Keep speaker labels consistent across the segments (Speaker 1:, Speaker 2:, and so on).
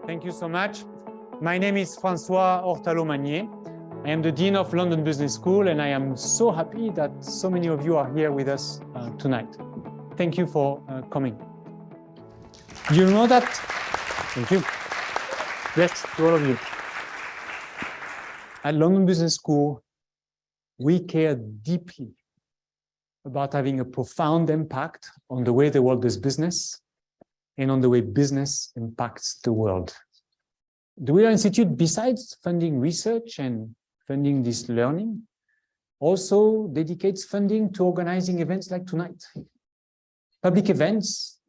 Speaker 1: Thank you so much. My name is François Hortalot-Magnier. I am the Dean of London Business School, and I am so happy that so many of you are here with us tonight. Thank you for coming. You know that? Thank you. Yes, to all of you. At London Business School, we care deeply about having a profound impact on the way the world does business and on the way business impacts the world. The Wheeler Institute, besides funding research and funding this learning, also dedicates funding to organizing events like tonight. Public events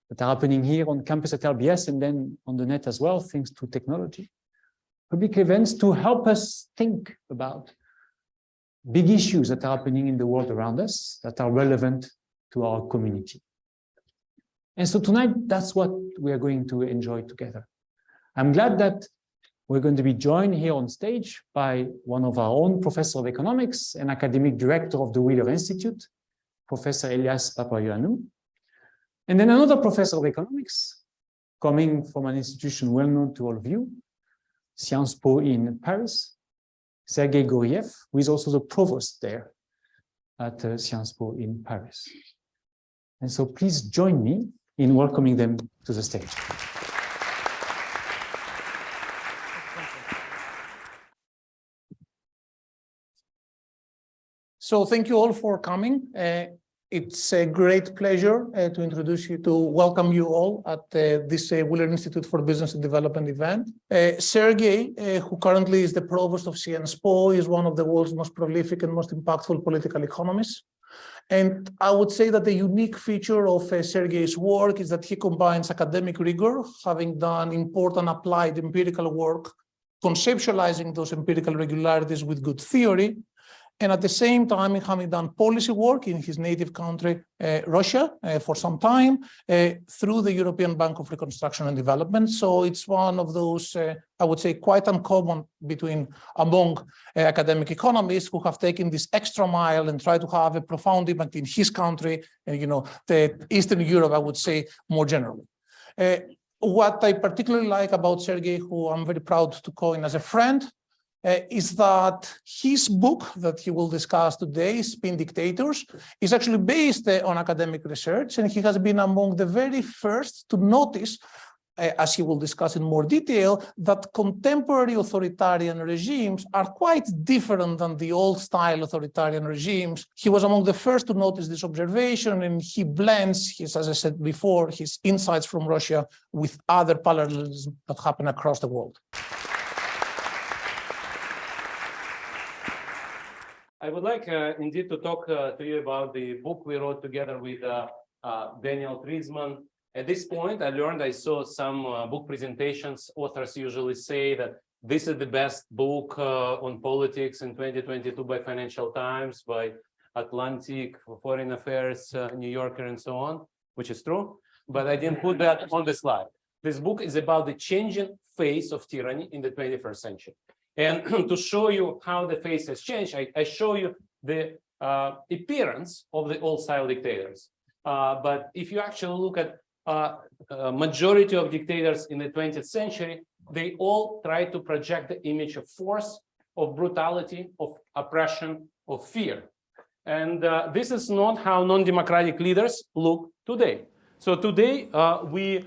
Speaker 1: that are happening here on campus at LBS and then on the net as well, thanks to technology. Public events to help us think about big issues that are happening in the world around us that are relevant to our community. And so tonight, that's what we are going to enjoy together. I'm glad that we're going to be joined here on stage by one of our own professor of economics and academic director of the Wheeler Institute, Professor Elias Papaioannou. And then another professor of economics coming from an institution well known to all of you, Sciences Po in Paris, Sergei Guriev, who is also the provost there at Sciences Po in Paris. And so please join me in welcoming them to the stage.
Speaker 2: So thank you all for coming. It's a great pleasure to welcome you all at this Wheeler Institute for Business and Development event. Sergei, who currently is the provost of Sciences Po, is one of the world's most prolific and most impactful political economists. And I would say that the unique feature of Sergei's work is that he combines academic rigor, having done important applied empirical work, conceptualizing those empirical regularities with good theory, and at the same time, having done policy work in his native country, Russia, for some time, through the European Bank of Reconstruction and Development. So it's one of those, I would say, quite uncommon among academic economists who have taken this extra mile and try to have a profound impact in his country, the Eastern Europe, I would say, more generally. What I particularly like about Sergei, who I'm very proud to coin as a friend, is that his book that he will discuss today, Spin Dictators, is actually based on academic research, and he has been among the very first to notice, as he will discuss in more detail, that contemporary authoritarian regimes are quite different than the old-style authoritarian regimes. He was among the first to notice this observation, and he blends, as I said before, his insights from Russia with other parallelisms that happen across the world.
Speaker 3: I would like indeed to talk to you about the book we wrote together with Daniel Triesman. At this point, I saw some book presentations. Authors usually say that this is the best book on politics in 2022 by Financial Times, by Atlantic, Foreign Affairs, New Yorker, and so on, which is true. But I didn't put that on the slide. This book is about the changing face of tyranny in the 21st century. And to show you how the face has changed, I show you the appearance of the old-style dictators. But if you actually look at majority of dictators in the 20th century, they all try to project the image of force, of brutality, of oppression, of fear. And this is not how non-democratic leaders look today. So today we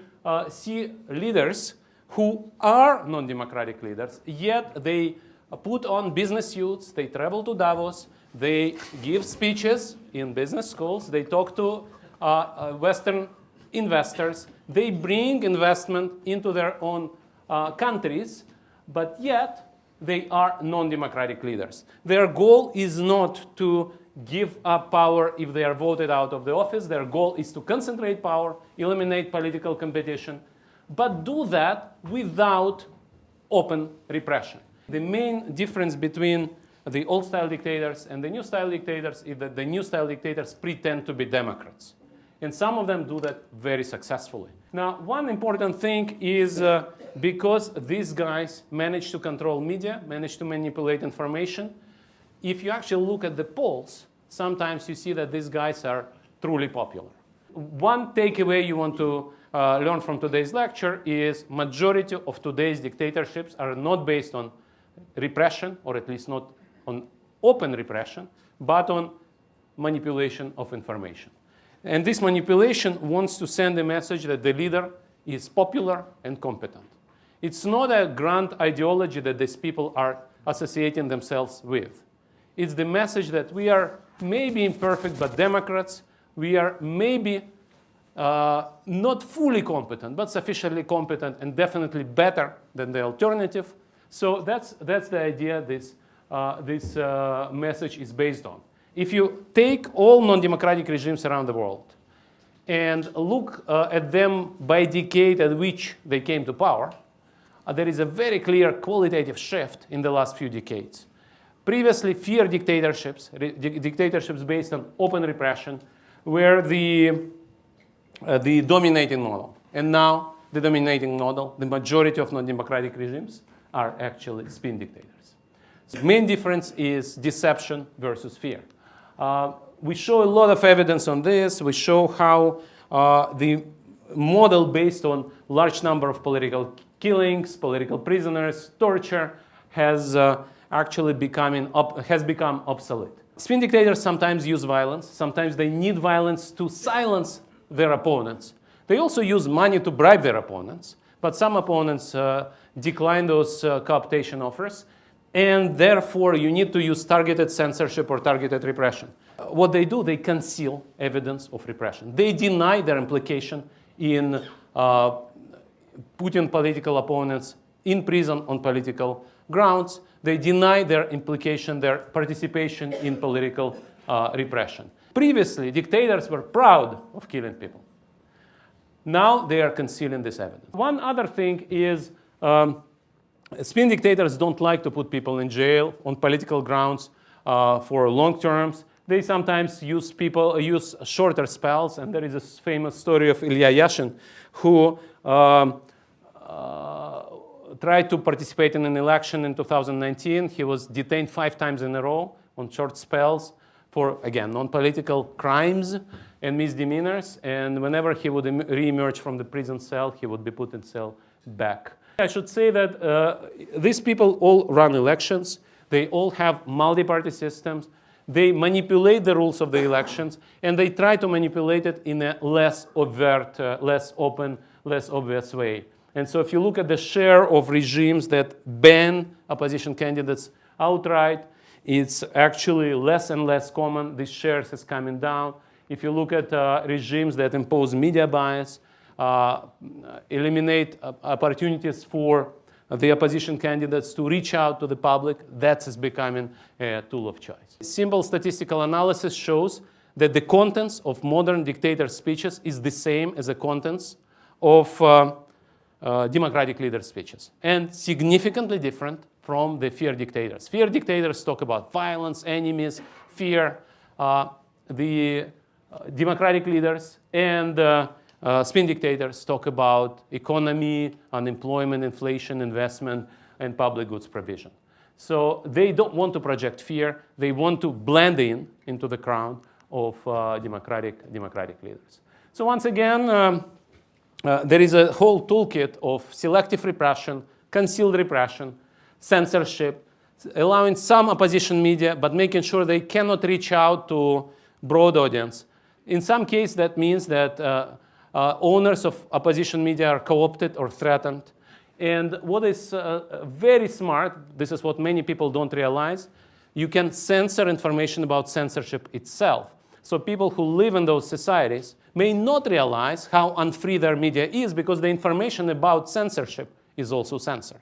Speaker 3: see leaders who are non-democratic leaders, yet they put on business suits, they travel to Davos, they give speeches in business schools, they talk to Western investors, they bring investment into their own countries, but yet they are non-democratic leaders. Their goal is not to give up power if they are voted out of the office. Their goal is to concentrate power, eliminate political competition, but do that without open repression. The main difference between the old-style dictators and the new-style dictators is that the new-style dictators pretend to be Democrats. And some of them do that very successfully. Now, one important thing is because these guys manage to control media, manage to manipulate information, if you actually look at the polls, sometimes you see that these guys are truly popular. One takeaway you want to learn from today's lecture is majority of today's dictatorships are not based on repression, or at least not on open repression, but on manipulation of information. And this manipulation wants to send a message that the leader is popular and competent. It's not a grand ideology that these people are associating themselves with. It's the message that we are maybe imperfect, but Democrats. We are maybe not fully competent, but sufficiently competent and definitely better than the alternative. So that's the idea this message is based on. If you take all non-democratic regimes around the world and look at them by decade at which they came to power, there is a very clear qualitative shift in the last few decades. Previously, fear dictatorships, dictatorships based on open repression, were the dominating model. And now the dominating model, the majority of non-democratic regimes, are actually spin dictators. The main difference is deception versus fear. We show a lot of evidence on this. We show how the model based on large number of political killings, political prisoners, torture, has actually become obsolete. Spin dictators sometimes use violence. Sometimes they need violence to silence their opponents. They also use money to bribe their opponents. But some opponents decline those cooptation offers. And therefore, you need to use targeted censorship or targeted repression. What they do, they conceal evidence of repression. They deny their implication in putting political opponents in prison on political grounds. They deny their implication, their participation in political repression. Previously, dictators were proud of killing people. Now they are concealing this evidence. One other thing is spin dictators don't like to put people in jail on political grounds for long terms. They sometimes use shorter spells, and there is a famous story of Ilya Yashin, who tried to participate in an election in 2019. He was detained 5 times in a row on short spells for, again, non-political crimes and misdemeanors. And whenever he would re-emerge from the prison cell, he would be put in cell back. I should say that these people all run elections. They all have multi-party systems. They manipulate the rules of the elections, and they try to manipulate it in a less overt, less open, less obvious way. And so if you look at the share of regimes that ban opposition candidates outright, it's actually less and less common. This share is coming down. If you look at regimes that impose media bias, eliminate opportunities for the opposition candidates to reach out to the public, that is becoming a tool of choice. Simple statistical analysis shows that the contents of modern dictator speeches is the same as the contents of democratic leader speeches, and significantly different from the fear dictators. Fear dictators talk about violence, enemies, fear. The democratic leaders and spin dictators talk about economy, unemployment, inflation, investment, and public goods provision. So they don't want to project fear. They want to blend into the crowd of democratic leaders. So once again, there is a whole toolkit of selective repression, concealed repression, censorship, allowing some opposition media, but making sure they cannot reach out to broad audience. In some cases, that means that owners of opposition media are co-opted or threatened. And what is very smart, this is what many people don't realize, you can censor information about censorship itself. So people who live in those societies may not realize how unfree their media is because the information about censorship is also censored.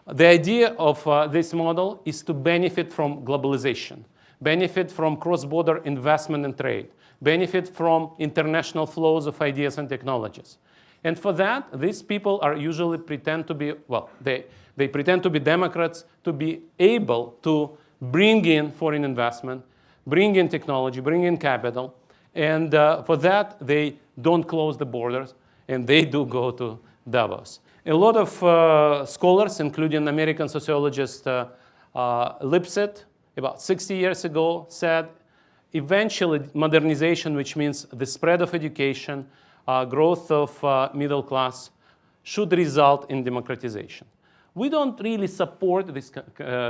Speaker 3: The idea of this model is to benefit from globalization, benefit from cross-border investment and trade, benefit from international flows of ideas and technologies. And for that, these people are usually pretend to be, well, they pretend to be Democrats to be able to bring in foreign investment, bring in technology, bring in capital. And for that, they don't close the borders, and they do go to Davos. A lot of scholars, including American sociologist Lipset, about 60 years ago, said eventually modernization, which means the spread of education, growth of middle class should result in democratization. We don't really support this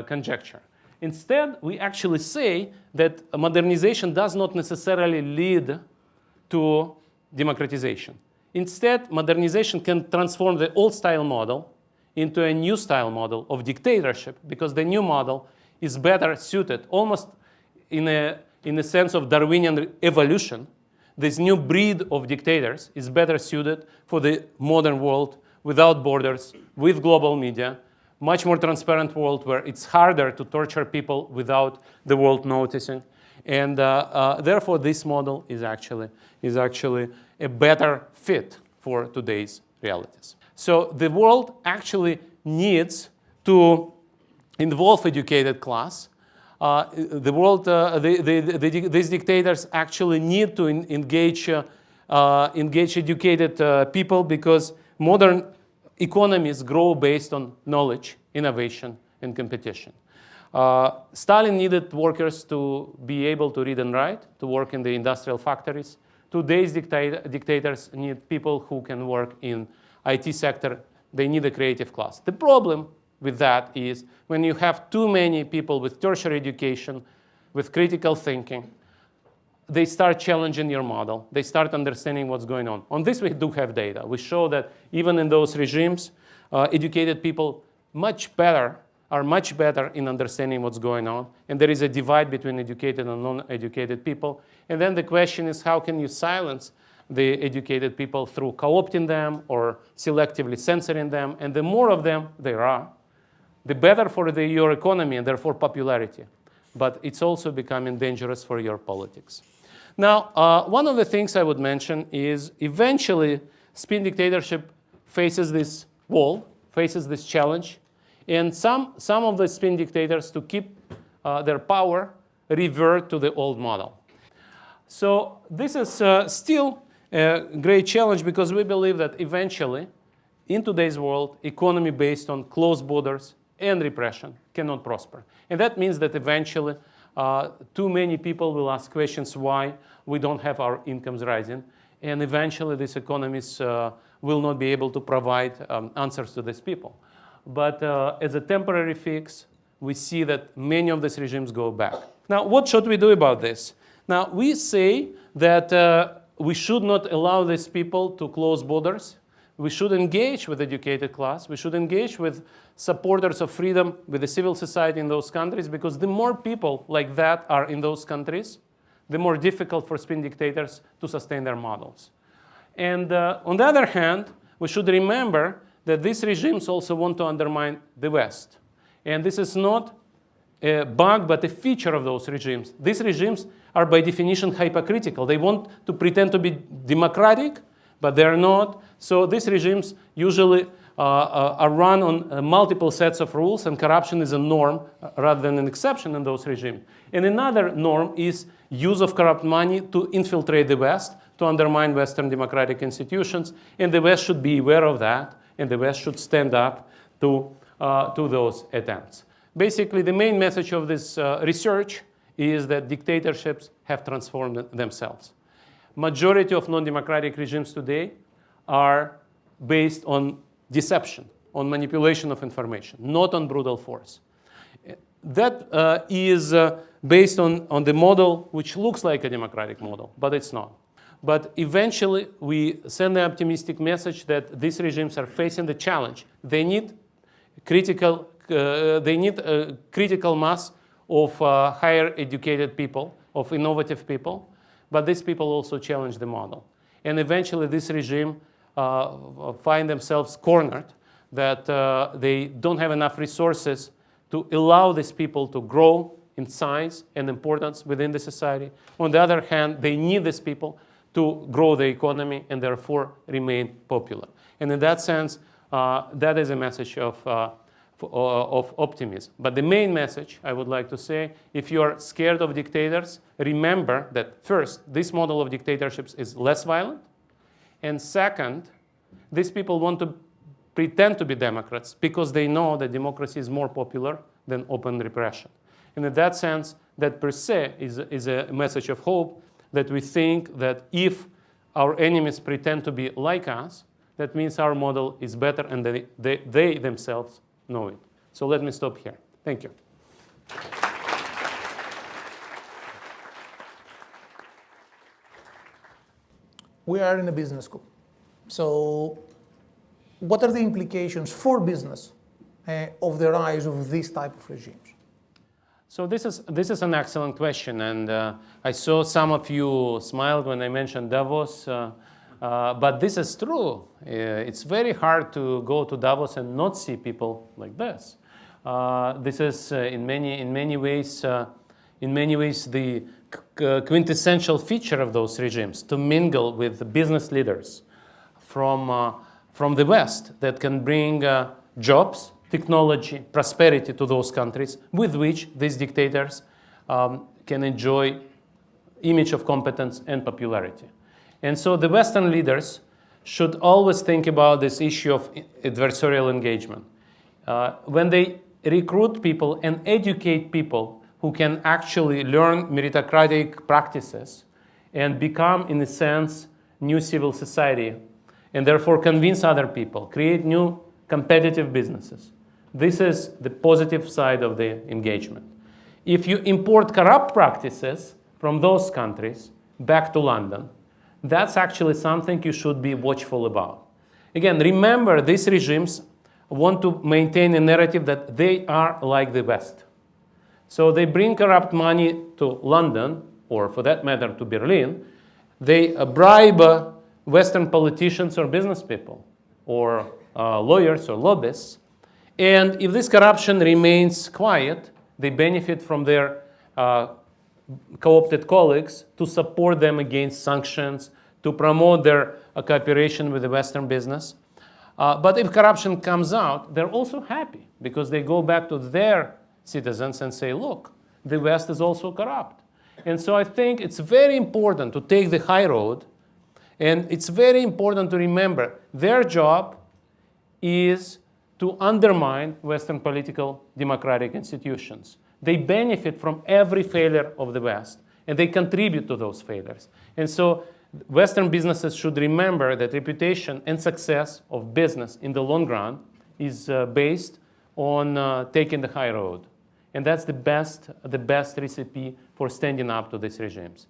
Speaker 3: conjecture. Instead, we actually say that modernization does not necessarily lead to democratization. Instead, modernization can transform the old style model into a new style model of dictatorship, because the new model is better suited, almost in a sense of Darwinian evolution. This new breed of dictators is better suited for the modern world without borders, with global media, much more transparent world where it's harder to torture people without the world noticing. And therefore, this model is actually a better fit for today's realities. So the world actually needs to involve educated class. These dictators actually need to engage educated people, because modern economies grow based on knowledge, innovation, and competition. Stalin needed workers to be able to read and write, to work in the industrial factories. Today's dictators need people who can work in IT sector. They need a creative class. The problem with that is when you have too many people with tertiary education, with critical thinking, they start challenging your model. They start understanding what's going on. On this, we do have data. We show that even in those regimes, educated people are much better in understanding what's going on. And there is a divide between educated and non-educated people. And then the question is, how can you silence the educated people through co-opting them or selectively censoring them? And the more of them there are, the better for your economy and therefore popularity. But it's also becoming dangerous for your politics. Now, one of the things I would mention is eventually spin dictatorship faces this wall, faces this challenge. And some of the spin dictators, to keep their power, revert to the old model. So this is still a great challenge, because we believe that eventually, in today's world, economy based on closed borders and repression cannot prosper. And that means that eventually too many people will ask questions why we don't have our incomes rising. And eventually these economies will not be able to provide answers to these people. But as a temporary fix, we see that many of these regimes go back. Now, what should we do about this? Now, we say that we should not allow these people to close borders. We should engage with the educated class. We should engage with supporters of freedom, with the civil society in those countries, because the more people like that are in those countries, the more difficult for spin dictators to sustain their models. And on the other hand, we should remember that these regimes also want to undermine the West. And this is not a bug, but a feature of those regimes. These regimes are by definition hypocritical. They want to pretend to be democratic, but they're not. So these regimes usually are run on multiple sets of rules, and corruption is a norm rather than an exception in those regimes. And another norm is use of corrupt money to infiltrate the West, to undermine Western democratic institutions. And the West should be aware of that, and the West should stand up to those attempts. Basically, the main message of this research is that dictatorships have transformed themselves. Majority of non-democratic regimes today are based on deception, on manipulation of information, not on brutal force. That is based on the model which looks like a democratic model, but it's not. But eventually, we send the optimistic message that these regimes are facing the challenge. They need a critical mass of higher educated people, of innovative people, but these people also challenge the model. And eventually, this regime find themselves cornered, that they don't have enough resources to allow these people to grow in size and importance within the society. On the other hand, they need these people to grow the economy and therefore remain popular. And in that sense, that is a message of optimism. But the main message I would like to say, if you are scared of dictators, remember that first, this model of dictatorships is less violent. And second, these people want to pretend to be Democrats because they know that democracy is more popular than open repression. And in that sense, that per se is a message of hope, that we think that if our enemies pretend to be like us, that means our model is better and they themselves know it. So let me stop here. Thank you.
Speaker 2: We are in a business school. So what are the implications for business of the rise of this type of regimes?
Speaker 3: So this is an excellent question, and I saw some of you smiled when I mentioned Davos, but this is true. It's very hard to go to Davos and not see people like this. This is in many ways the quintessential feature of those regimes, to mingle with business leaders from the West that can bring jobs, technology, prosperity to those countries with which these dictators can enjoy image of competence and popularity. And so the Western leaders should always think about this issue of adversarial engagement. When they recruit people and educate people who can actually learn meritocratic practices and become, in a sense, new civil society, and therefore convince other people, create new competitive businesses. This is the positive side of the engagement. If you import corrupt practices from those countries back to London, that's actually something you should be watchful about. Again, remember, these regimes want to maintain a narrative that they are like the West. So they bring corrupt money to London, or for that matter, to Berlin. They bribe Western politicians or business people, or lawyers or lobbyists. And if this corruption remains quiet, they benefit from their co-opted colleagues to support them against sanctions, to promote their cooperation with the Western business. But if corruption comes out, they're also happy because they go back to their citizens and say, look, the West is also corrupt. And so I think it's very important to take the high road, and it's very important to remember their job is to undermine Western political democratic institutions. They benefit from every failure of the West, and they contribute to those failures. And so Western businesses should remember that reputation and success of business in the long run is based on taking the high road. And that's the best recipe for standing up to these regimes.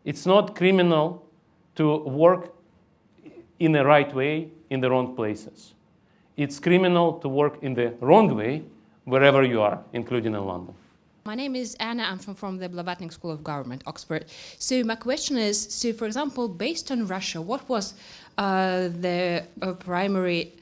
Speaker 3: It's not criminal to work in the right way in the wrong places. It's criminal to work in the wrong way wherever you are, including in London.
Speaker 4: My name is Anna. I'm from the Blavatnik School of Government, Oxford. So my question is, so for example, based on Russia, what was the primary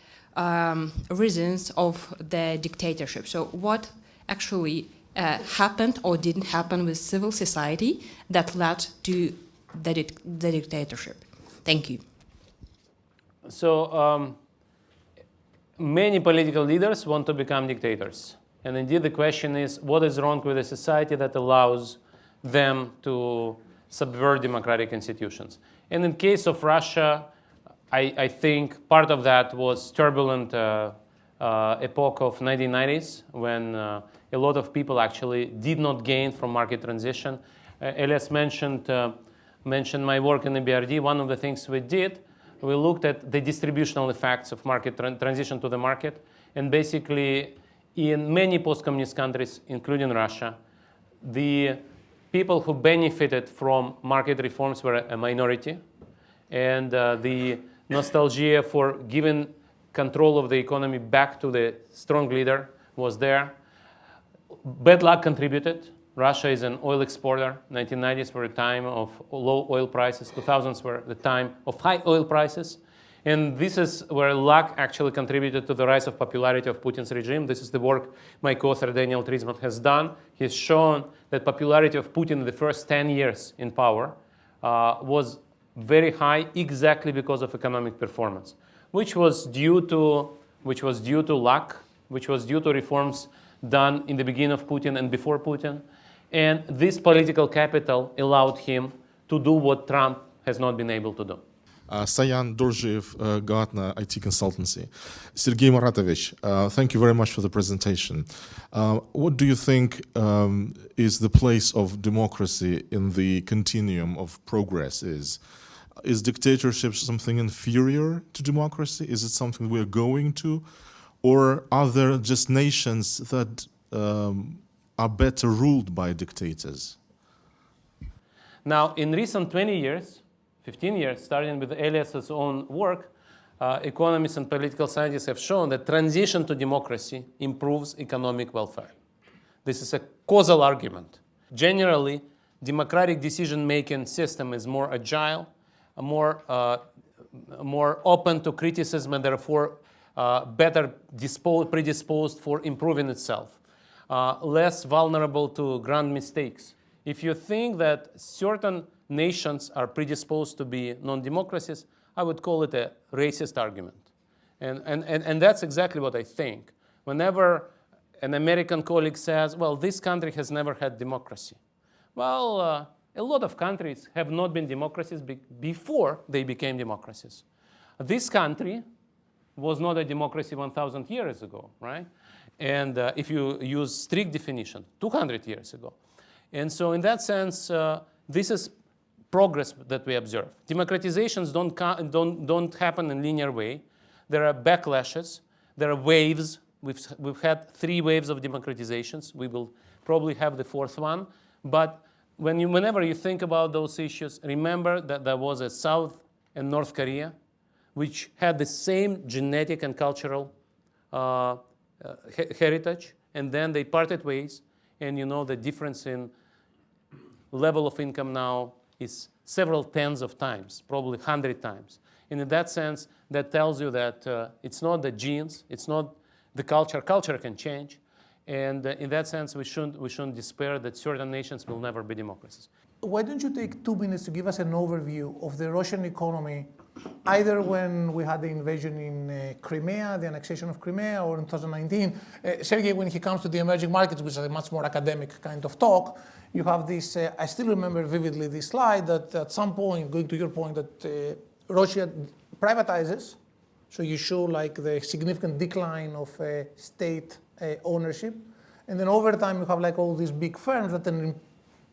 Speaker 4: reasons of the dictatorship? So what actually happened or didn't happen with civil society that led to the dictatorship? Thank you.
Speaker 3: So many political leaders want to become dictators. And indeed, the question is, what is wrong with a society that allows them to subvert democratic institutions? And in case of Russia, I think part of that was turbulent epoch of 1990s, when a lot of people actually did not gain from market transition. Elias mentioned my work in the BRD. One of the things we did, we looked at the distributional effects of market transition to the market, and basically, in many post-communist countries, including Russia, the people who benefited from market reforms were a minority, and the nostalgia for giving control of the economy back to the strong leader was there. Bad luck contributed. Russia is an oil exporter. 1990s were a time of low oil prices. 2000s were the time of high oil prices. And this is where luck actually contributed to the rise of popularity of Putin's regime. This is the work my co-author Daniel Trizman has done. He's shown that popularity of Putin in the first 10 years in power was very high, exactly because of economic performance, which was due to luck, which was due to reforms done in the beginning of Putin and before Putin. And this political capital allowed him to do what Trump has not been able to do.
Speaker 5: Sayan Dorjiev, Gartner IT Consultancy. Sergei Muratovich, thank you very much for the presentation. What do you think is the place of democracy in the continuum of progress is? is dictatorship something inferior to democracy? Is it something we're going to? Or are there just nations that are better ruled by dictators?
Speaker 3: Now, in recent 20 years, 15 years, starting with Elias's own work, economists and political scientists have shown that transition to democracy improves economic welfare. This is a causal argument. Generally, democratic decision-making system is more agile, more open to criticism, and therefore better predisposed for improving itself, less vulnerable to grand mistakes. If you think that certain nations are predisposed to be non-democracies, I would call it a racist argument. And that's exactly what I think. Whenever an American colleague says, well, this country has never had democracy. Well, a lot of countries have not been democracies before they became democracies. This country was not a democracy 1,000 years ago, right? And if you use strict definition, 200 years ago. And so in that sense, this is progress that we observe. Democratizations don't happen in a linear way. There are backlashes. There are waves. We've had 3 waves of democratizations. We will probably have the 4th one. But whenever you think about those issues, remember that there was a South and North Korea, which had the same genetic and cultural heritage, and then they parted ways. And you know the difference in level of income now is several tens of times, probably 100 times. And in that sense, that tells you that it's not the genes, it's not the culture. Culture can change. And in that sense, we shouldn't despair that certain nations will never be democracies.
Speaker 2: Why don't you take 2 minutes to give us an overview of the Russian economy, either when we had the invasion in Crimea, the annexation of Crimea, or in 2019. Sergei, when he comes to the emerging markets, which is a much more academic kind of talk, you have this, I still remember vividly this slide that at some point, going to your point, that Russia privatizes. So you show like the significant decline of state ownership. And then over time, you have like all these big firms that are in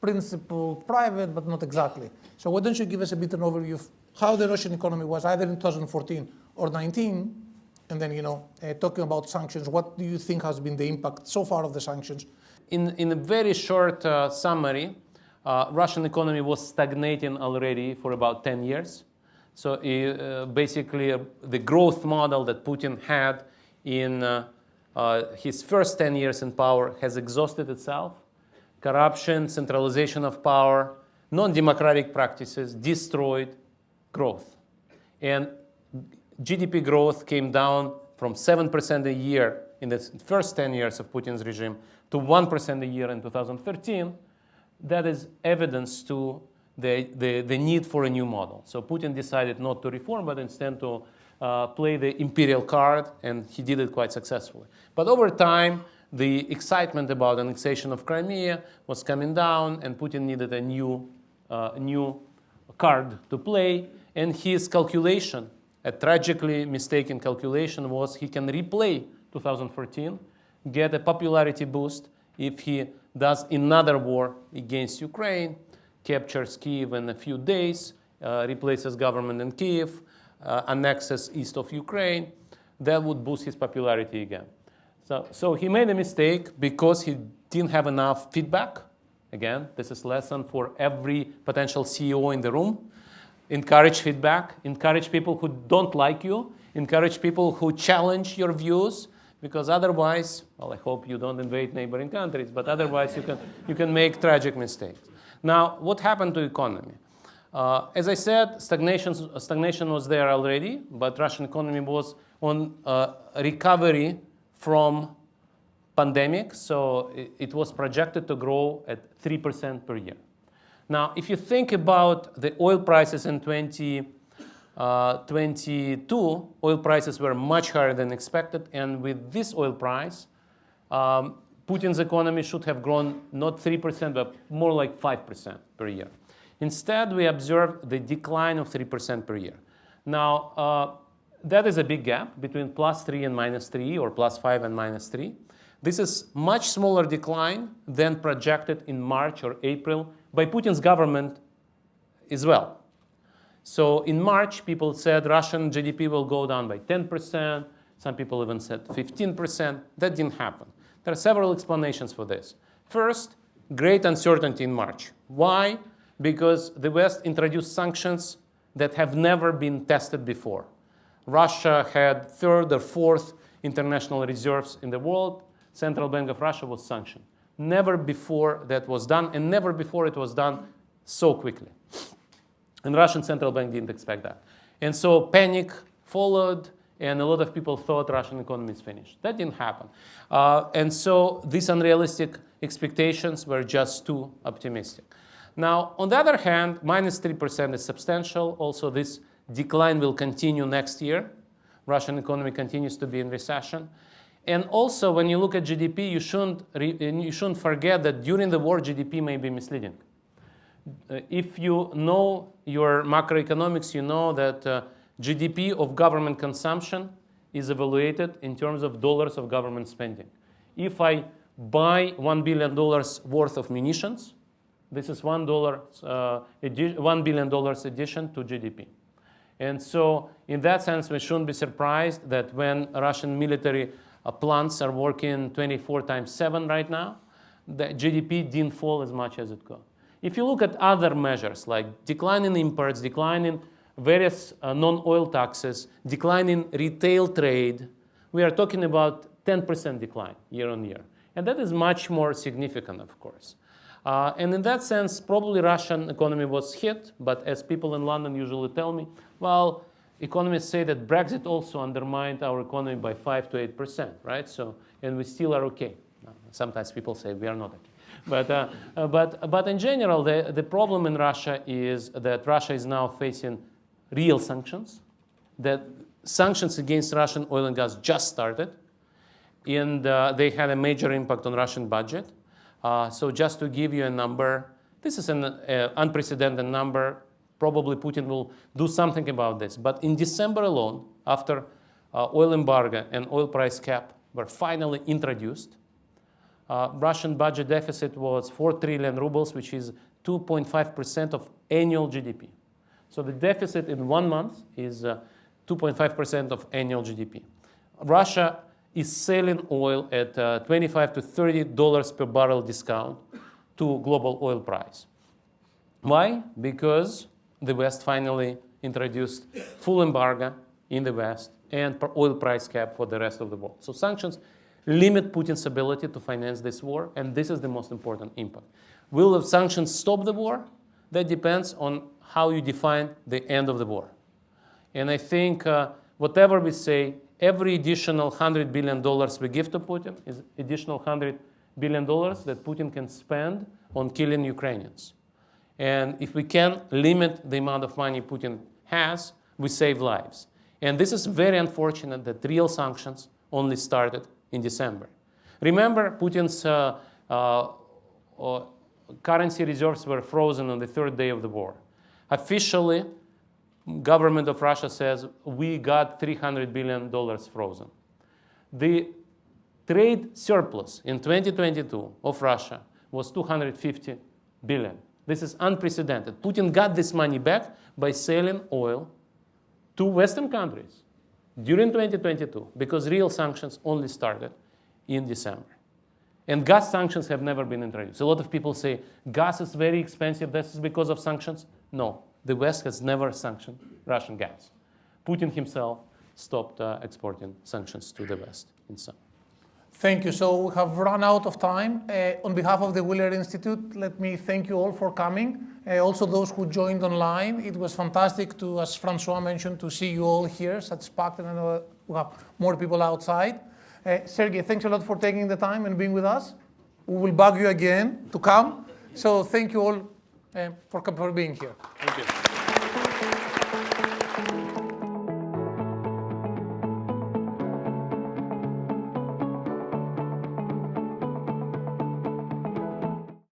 Speaker 2: principle private, but not exactly. So why don't you give us a bit an overview of how the Russian economy was either in 2014 or 19, and then, you know, talking about sanctions, what do you think has been the impact so far of the sanctions?
Speaker 3: In a very short summary, Russian economy was stagnating already for about 10 years. So basically, the growth model that Putin had in his first 10 years in power has exhausted itself. Corruption, centralization of power, non-democratic practices destroyed growth. And GDP growth came down from 7% a year in the first 10 years of Putin's regime to 1% a year in 2013. That is evidence to the need for a new model. So Putin decided not to reform, but instead to play the imperial card, and he did it quite successfully. But over time, the excitement about annexation of Crimea was coming down, and Putin needed a new card to play. And his calculation, a tragically mistaken calculation, was he can replay 2014, get a popularity boost if he does another war against Ukraine, captures Kyiv in a few days, replaces government in Kyiv, annexes east of Ukraine. That would boost his popularity again. So he made a mistake because he didn't have enough feedback. Again, this is a lesson for every potential CEO in the room. Encourage feedback. Encourage people who don't like you. Encourage people who challenge your views. Because otherwise, well, I hope you don't invade neighboring countries, but otherwise you can make tragic mistakes. Now, what happened to economy? As I said, stagnation was there already, but Russian economy was on recovery from pandemic, so it was projected to grow at 3% per year. Now, if you think about the oil prices in 2022, oil prices were much higher than expected, and with this oil price, Putin's economy should have grown not 3%, but more like 5% per year. Instead, we observed the decline of 3% per year. Now, that is a big gap between +3 and -3, or +5 and -3. This is much smaller decline than projected in March or April by Putin's government as well. So in March, people said Russian GDP will go down by 10%. Some people even said 15%. That didn't happen. There are several explanations for this. First, great uncertainty in March. Why? Because the West introduced sanctions that have never been tested before. Russia had third or fourth international reserves in the world. Central Bank of Russia was sanctioned. Never before that was done, and never before it was done so quickly. And Russian Central Bank didn't expect that. And so panic followed, and a lot of people thought Russian economy is finished. That didn't happen. And so these unrealistic expectations were just too optimistic. Now, on the other hand, minus 3% is substantial. Also, this decline will continue next year. Russian economy continues to be in recession. And also, when you look at GDP, you shouldn't forget that during the war, GDP may be misleading. If you know your macroeconomics, you know that GDP of government consumption is evaluated in terms of dollars of government spending. If I buy $1 billion worth of munitions, this is $1 billion addition to GDP. And so in that sense, we shouldn't be surprised that when Russian military plants are working 24 times 7 right now, the GDP didn't fall as much as it could. If you look at other measures like decline in imports, decline in various non-oil taxes, decline in retail trade, we are talking about 10% decline year on year. And that is much more significant, of course. And in that sense, probably Russian economy was hit, but as people in London usually tell me, well, economists say that Brexit also undermined our economy by 5 to 8%, right? So, and we still are okay. Sometimes people say we are not okay. But in general, the problem in Russia is that Russia is now facing real sanctions, that sanctions against Russian oil and gas just started, and they had a major impact on Russian budget. So just to give you a number, this is an unprecedented number. Probably Putin will do something about this. But in December alone, after oil embargo and oil price cap were finally introduced, Russian budget deficit was 4 trillion rubles, which is 2.5% of annual GDP. So the deficit in 1 month is 2.5% of annual GDP. Russia is selling oil at $25 to $30 per barrel discount to global oil price. Why? Because the West finally introduced full embargo in the West and oil price cap for the rest of the world. So sanctions limit Putin's ability to finance this war, and this is the most important impact. Will the sanctions stop the war? That depends on how you define the end of the war. And I think whatever we say, every additional $100 billion we give to Putin is additional $100 billion that Putin can spend on killing Ukrainians. And if we can limit the amount of money Putin has, we save lives. And this is very unfortunate that real sanctions only started in December. Remember, Putin's currency reserves were frozen on the 3rd day of the war. Officially, government of Russia says we got $300 billion frozen. The trade surplus in 2022 of Russia was $250 billion. This is unprecedented. Putin got this money back by selling oil to Western countries during 2022 because real sanctions only started in December. And gas sanctions have never been introduced. A lot of people say gas is very expensive. This is because of sanctions. No, the West has never sanctioned Russian gas. Putin himself stopped exporting sanctions to the West in summer.
Speaker 2: Thank you. So we have run out of time. On behalf of the Wheeler Institute, let me thank you all for coming. Also those who joined online. It was fantastic to, as Francois mentioned, to see you all here, such packed, and I know we have more people outside. Sergei, thanks a lot for taking the time and being with us. We will bug you again to come. So thank you all for being here.
Speaker 3: Thank you.